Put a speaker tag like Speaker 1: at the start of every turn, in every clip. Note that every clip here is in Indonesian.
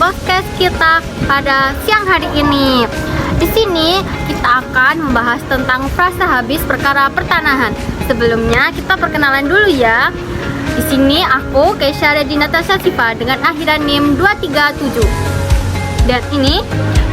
Speaker 1: podcast kita pada siang hari ini. Di sini kita akan membahas tentang frasa habis perkara pertanahan. Sebelumnya kita perkenalan dulu ya. Di sini aku Keisha Redina Natasha Siva dengan akhiran NIM 237. Dan ini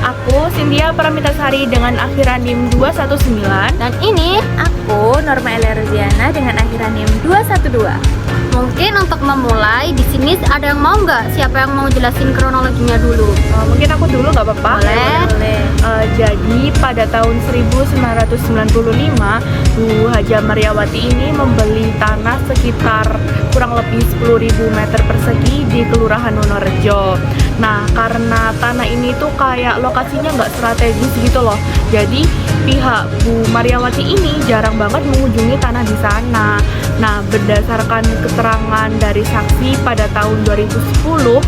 Speaker 2: aku Cynthia Paramitasari dengan akhiran NIM 219.
Speaker 1: dan ini
Speaker 3: Aku Norma Elerziana dengan akhiran NIM 212.
Speaker 1: mungkin untuk memulai di sini ada yang mau nggak? Siapa yang mau jelasin kronologinya dulu?
Speaker 2: Mungkin aku dulu nggak apa-apa.
Speaker 1: Boleh.
Speaker 2: Jadi pada tahun 1995 Bu Haja Maryawati ini membeli tanah sekitar kurang lebih 10.000 meter persegi di Kelurahan Wonorejo. Nah, karena tanah ini tuh kayak lokasinya nggak strategis gitu loh. Jadi pihak Bu Maryawati ini jarang banget mengunjungi tanah di sana. Nah, berdasarkan keterangan dari saksi pada tahun 2010,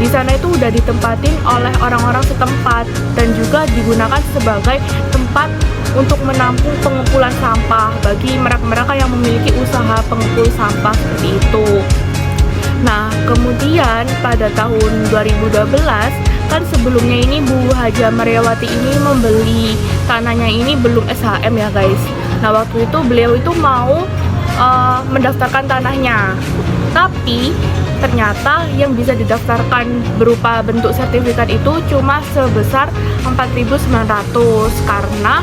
Speaker 2: di sana itu udah ditempatin oleh orang-orang setempat dan juga digunakan sebagai tempat untuk menampung pengumpulan sampah bagi mereka-mereka yang memiliki usaha pengepul sampah seperti itu. Nah, kemudian pada tahun 2012, kan sebelumnya ini Bu Haja Maryawati ini membeli tanahnya ini belum SHM ya guys. Nah, waktu itu beliau itu mau mendaftarkan tanahnya, tapi ternyata yang bisa didaftarkan berupa bentuk sertifikat itu cuma sebesar 4.900 karena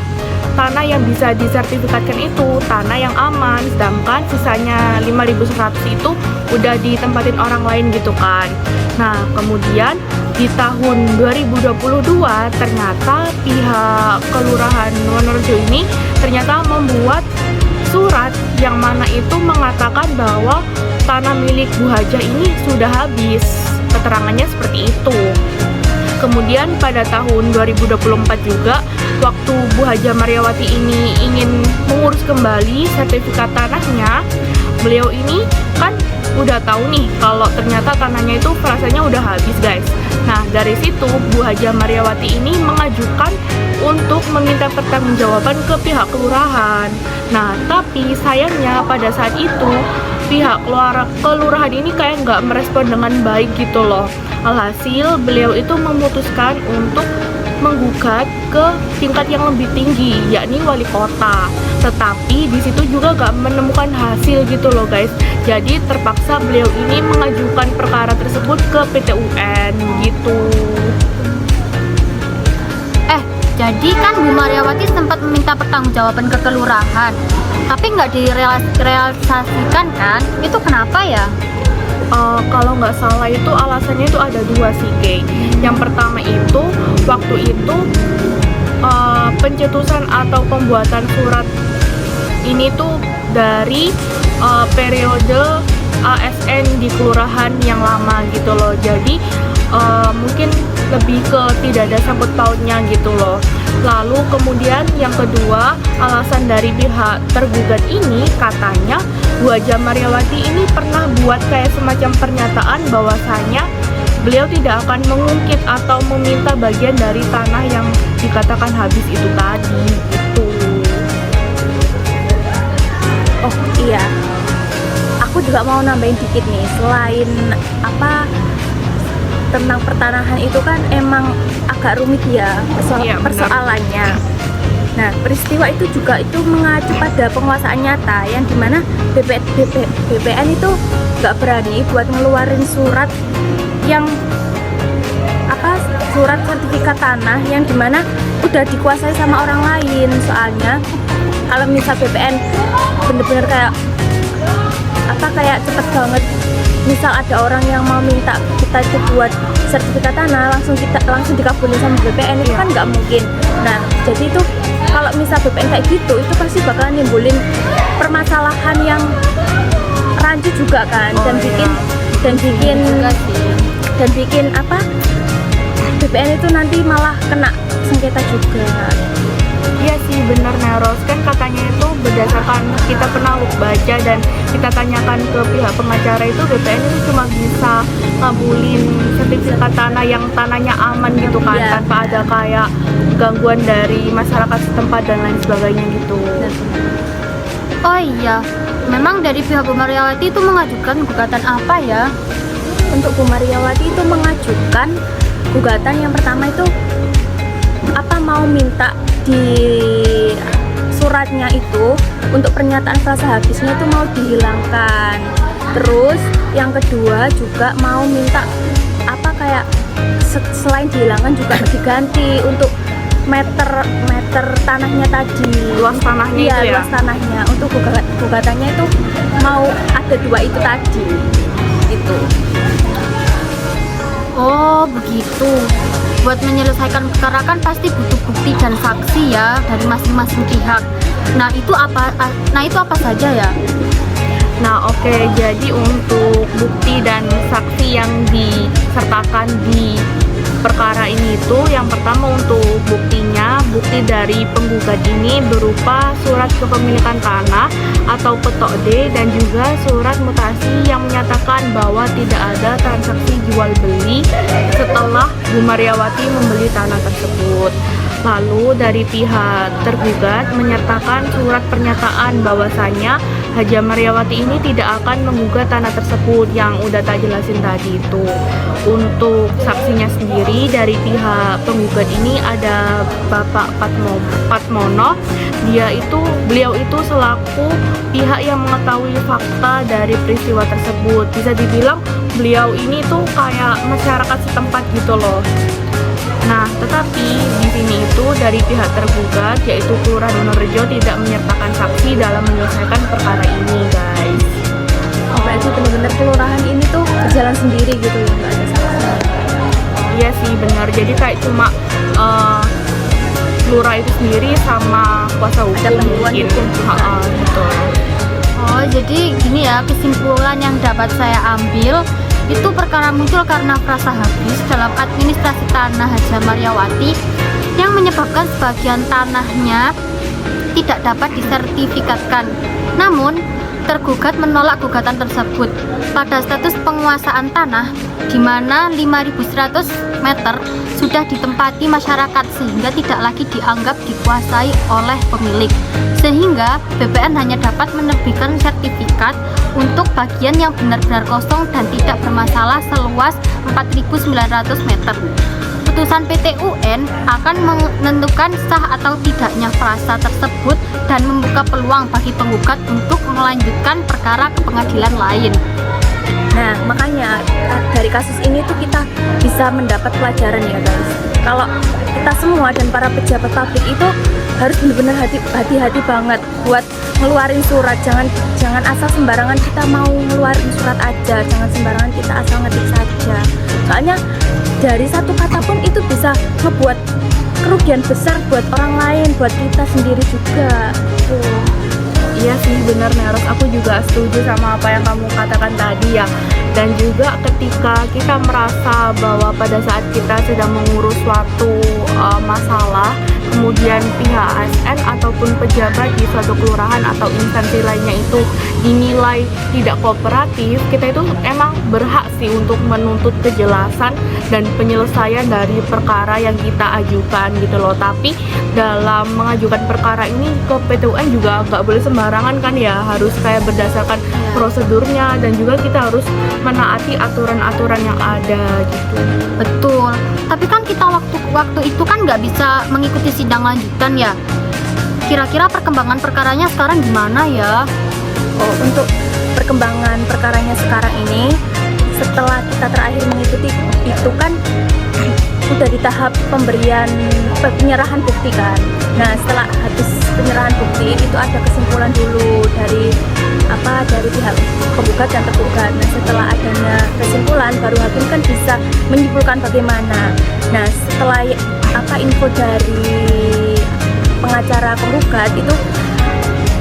Speaker 2: tanah yang bisa disertifikatkan itu tanah yang aman, sedangkan sisanya 5.100 itu udah ditempatin orang lain gitu kan. Nah, kemudian di tahun 2022 ternyata pihak Kelurahan Wonorejo ini ternyata membuat surat yang mana itu mengatakan bahwa tanah milik Bu Haja ini sudah habis. Keterangannya seperti itu. Kemudian pada tahun 2024 juga, waktu Bu Haja Maryawati ini ingin mengurus kembali sertifikat tanahnya, beliau ini kan udah tahu nih kalau ternyata tanahnya itu frasanya udah habis guys. Nah, dari situ Bu Haja Maryawati ini mengajukan untuk meminta pertanggungjawaban ke pihak kelurahan. Nah, tapi sayangnya pada saat itu pihak kelurahan ini kayak nggak merespon dengan baik gitu loh. Alhasil beliau itu memutuskan untuk menggugat ke tingkat yang lebih tinggi, yakni wali kota. Tetapi di situ juga nggak menemukan hasil gitu loh guys. Jadi terpaksa beliau ini mengajukan perkara tersebut ke PT UN gitu.
Speaker 1: Jadi kan Bu Maryawati sempat meminta pertanggungjawaban ke kelurahan, tapi nggak direalisasikan kan? Itu kenapa ya?
Speaker 2: Kalau nggak salah itu alasannya itu ada dua sih, Kay. Yang pertama itu waktu itu pencetusan atau pembuatan surat ini tuh dari periode ASN di kelurahan yang lama gitu loh. Jadi mungkin lebih ke tidak ada sangkut pautnya gitu loh. Lalu kemudian yang kedua, alasan dari pihak tergugat ini katanya Bu Haja Maryawati ini pernah buat kayak semacam pernyataan bahwasanya beliau tidak akan mengungkit atau meminta bagian dari tanah yang dikatakan habis itu tadi gitu.
Speaker 3: Oh iya, aku juga mau nambahin dikit nih. Selain tentang pertanahan itu kan emang agak rumit ya persoalannya. Nah, peristiwa itu juga itu mengacu pada penguasaan nyata yang dimana BPN itu nggak berani buat ngeluarin surat yang surat sertifikat tanah yang dimana udah dikuasai sama orang lain. Soalnya kalau misal BPN bener-bener kayak cepet banget, misal ada orang yang mau minta kita itu buat sertifikat tanah langsung dikabulin sama BPN itu kan nggak mungkin. Nah, jadi itu kalau misal BPN kayak gitu itu pasti bakalan nimbulin permasalahan yang rancu juga kan, dan bikin BPN itu nanti malah kena sengketa juga.
Speaker 2: Iya sih, bener Neros, kan katanya itu berdasarkan kita pernah baca dan kita tanyakan ke pihak pengacara itu BPN itu cuma bisa ngabulin sertifikat tanah yang tanahnya aman gitu kan, tanpa ada kayak gangguan dari masyarakat setempat dan lain sebagainya gitu.
Speaker 1: Oh iya, memang dari pihak Bu Maryawati itu mengajukan gugatan apa ya?
Speaker 3: untuk Bu Mariawati itu mengajukan gugatan yang pertama itu mau minta di suratnya itu untuk pernyataan frasa habisnya itu mau dihilangkan. Terus yang kedua juga mau minta kayak selain dihilangkan juga diganti untuk meter tanahnya tadi,
Speaker 2: luas tanahnya
Speaker 3: iya,
Speaker 2: itu ya?
Speaker 3: luas tanahnya. Untuk gugatannya itu mau ada 2 itu tadi itu.
Speaker 1: Oh begitu. Buat menyelesaikan perkara kan pasti butuh bukti dan saksi ya dari masing-masing pihak. Nah itu apa saja ya?
Speaker 2: Nah oke, jadi untuk bukti dan saksi yang disertakan di perkara ini itu, yang pertama untuk buktinya, bukti dari penggugat ini berupa surat kepemilikan tanah atau petok D dan juga surat mutasi yang menyatakan bahwa tidak ada transaksi jual beli setelah Bu Mariawati membeli tanah tersebut. Lalu dari pihak tergugat menyertakan surat pernyataan bahwasanya Haja Mariawati ini tidak akan menggugat tanah tersebut yang udah tak jelasin tadi itu. Untuk saksinya sendiri dari pihak penggugat ini ada Bapak Patmono. Beliau itu selaku pihak yang mengetahui fakta dari peristiwa tersebut. Bisa dibilang beliau ini tuh kayak masyarakat setempat gitu loh. Nah, tetapi di sini itu dari pihak tergugat yaitu Kelurahan Wonorejo tidak menyertakan saksi dalam menyelesaikan perkara ini, guys.
Speaker 3: Berarti benar-benar kelurahan ini tuh berjalan sendiri gitu ya, nggak ada saksi.
Speaker 2: Iya sih benar. Jadi kayak cuma lurah itu sendiri sama kuasa hukum
Speaker 3: ada bantuan
Speaker 2: mungkin.
Speaker 3: hukum.
Speaker 2: Gitu.
Speaker 1: Oh jadi gini ya, kesimpulan yang dapat saya ambil itu perkara muncul karena frasa habis dalam administrasi tanah Haja Mariawati yang menyebabkan sebagian tanahnya tidak dapat disertifikatkan. Namun, tergugat menolak gugatan tersebut pada status penguasaan tanah di mana 5.100 meter sudah ditempati masyarakat sehingga tidak lagi dianggap dikuasai oleh pemilik. Sehingga BPN hanya dapat menerbitkan sertifikat untuk bagian yang benar-benar kosong dan tidak bermasalah seluas 4.900 meter. Putusan PT UN akan menentukan sah atau tidaknya frasa tersebut dan membuka peluang bagi penggugat untuk melanjutkan perkara ke pengadilan lain.
Speaker 3: Nah, makanya dari kasus ini tuh kita bisa mendapat pelajaran ya guys. Kalau kita semua dan para pejabat publik itu harus benar-benar hati-hati banget buat ngeluarin surat. Jangan asal sembarangan kita mau ngeluarin surat aja, jangan sembarangan kita asal ngetik saja. Soalnya dari satu kata pun itu bisa ngebuat kerugian besar buat orang lain, buat kita sendiri juga. Tuh.
Speaker 2: Iya sih benar Neros, aku juga setuju sama apa yang kamu katakan tadi ya. Dan juga ketika kita merasa bahwa pada saat kita sedang mengurus suatu masalah, kemudian pihak ASN ataupun pejabat di suatu kelurahan atau instansi lainnya itu dinilai tidak kooperatif, kita itu emang berhak sih untuk menuntut kejelasan dan penyelesaian dari perkara yang kita ajukan gitu loh. Tapi dalam mengajukan perkara ini ke PT UN juga nggak boleh sembarangan kan ya, harus kayak berdasarkan prosedurnya dan juga kita harus menaati aturan-aturan yang ada gitu.
Speaker 1: Betul. Tapi kan kita waktu itu kan nggak bisa mengikuti sidang lanjutan ya. Kira-kira perkembangan perkaranya sekarang gimana ya?
Speaker 3: Oh, untuk perkembangan perkaranya sekarang ini, setelah kita terakhir mengikuti itu kan udah di tahap penyerahan bukti kan. Nah, setelah habis penyerahan bukti itu ada kesimpulan dulu dari pihak penggugat dan tergugat. Nah, setelah adanya kesimpulan baru hakim kan bisa menyimpulkan bagaimana. Nah, setelah info dari pengacara penggugat itu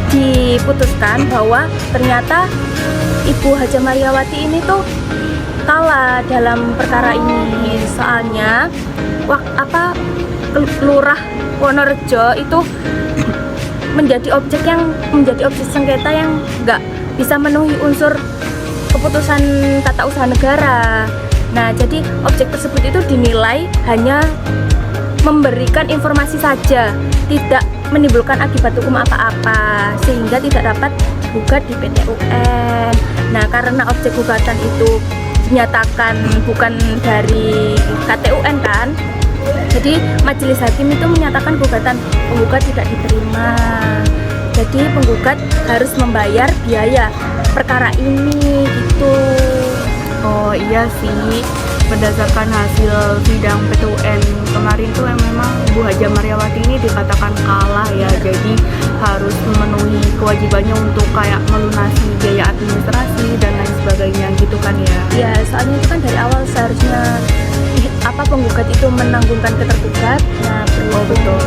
Speaker 3: diputuskan bahwa ternyata Ibu Haja Mariawati ini tuh kalah dalam perkara ini. Soalnya Lurah Wonorejo itu menjadi objek sengketa yang nggak bisa memenuhi unsur keputusan tata usaha negara. Nah, jadi objek tersebut itu dinilai hanya memberikan informasi saja, tidak menimbulkan akibat hukum apa-apa, sehingga tidak dapat gugat di PT UN. Nah, karena objek gugatan itu dinyatakan bukan dari KTUN kan. Jadi majelis hakim itu menyatakan gugatan penggugat tidak diterima. Jadi penggugat harus membayar biaya perkara ini gitu.
Speaker 2: Oh iya sih, berdasarkan hasil sidang PT-UN kemarin tuh memang Bu Haja Maryawati ini dikatakan kalah ya, jadi harus memenuhi kewajibannya untuk kayak melunasi biaya administrasi dan lain sebagainya gitu kan ya.
Speaker 3: Ya, soalnya itu kan dari awal seharusnya penggugat itu menanggungkan ke tergugat. Nah,
Speaker 2: betul.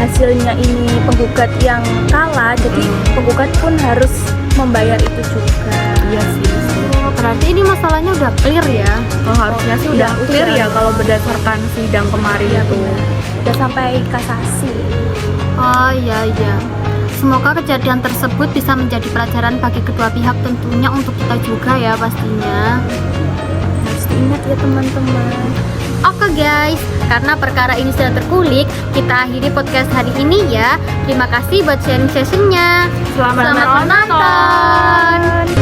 Speaker 3: Hasilnya ini penggugat yang kalah, jadi penggugat pun harus membayar itu juga.
Speaker 2: Iya sih.
Speaker 1: Oh, berarti ini masalahnya udah clear ya?
Speaker 2: Oh, harusnya sih udah
Speaker 3: Ya,
Speaker 2: clear
Speaker 3: udah.
Speaker 2: ya kalau berdasarkan sidang kemarin
Speaker 3: Iya,
Speaker 2: itu.
Speaker 3: benar. Udah sampai kasasi.
Speaker 1: Oh iya. Semoga kejadian tersebut bisa menjadi pelajaran bagi kedua pihak, tentunya untuk kita juga ya pastinya.
Speaker 3: Harus diingat ya teman-teman.
Speaker 1: Oke guys, karena perkara ini sudah terkulik, kita akhiri podcast hari ini ya. Terima kasih buat sharing sessionnya.
Speaker 2: Selamat
Speaker 1: menonton.